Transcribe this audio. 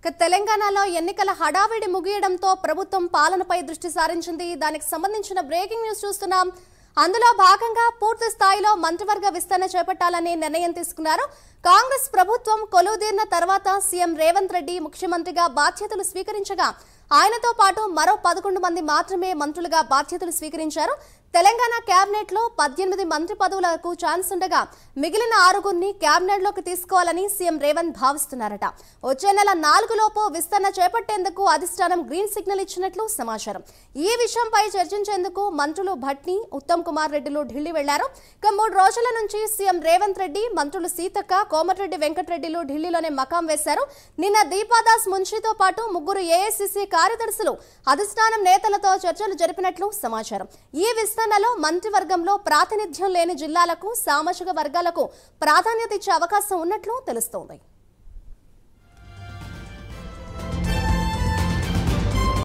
తెలంగాణలో ఎన్నికల హడావిడి ముగియడంతో ప్రభుత్వం పాలనపై దృష్టి సారించింది. దానికి సంబంధించిన బ్రేకింగ్ న్యూస్ చూస్తున్నాం. అందులో భాగంగా పూర్తి స్థాయిలో మంత్రివర్గ విస్తరణ చేపట్టాలని నిర్ణయం తీసుకున్నారు. కాంగ్రెస్ ప్రభుత్వం కొలువుదీరిన తర్వాత సీఎం రేవంత్ రెడ్డి ముఖ్యమంత్రిగా బాధ్యతలు స్వీకరించగా ఆయనతో పాటు మరో 11 మంది మాత్రమే మంత్రులుగా బాధ్యతలు స్వీకరించారు. తెలంగాణ కేబినెట్ లో 18 మంత్రి పదవులకు ఛాన్స్ ఉండగా మిగిలిన 6గురిని కేబినెట్ లోకి తీసుకోవాలని సీఎం రేవంత్ భావిస్తున్నారట. వచ్చే నెల 4 లోపు విస్తరణ చేపట్టేందుకు అధిష్టానం గ్రీన్ సిగ్నల్ ఇచ్చినట్లు సమాచారం. ఈ విషయంపై చర్చించేందుకు మంత్రులు భట్ని, ఉత్తమ్ కుమార్ రెడ్డిలు ఢిల్లీ వెళ్లారు. 3 రోజుల నుంచి సీఎం రేవంత్ రెడ్డి, మంత్రులు సీతక్క, కోమటిరెడ్డి వెంకటరెడ్డిలు ఢిల్లీలోనే మకాం వేశారు. నిన్న దీపాదాస్ మున్షితో పాటు 3 ఏఐసీసీ కార్యదర్శులు అధిష్టానం నేతలతో చర్చలు జరిపినట్లు సమాచారం. ఈ విస్తరణలో మంత్రివర్గంలో ప్రాతినిధ్యం లేని జిల్లాలకు, సామాజిక వర్గాలకు ప్రాధాన్యత ఇచ్చే అవకాశం ఉన్నట్లు తెలుస్తోంది.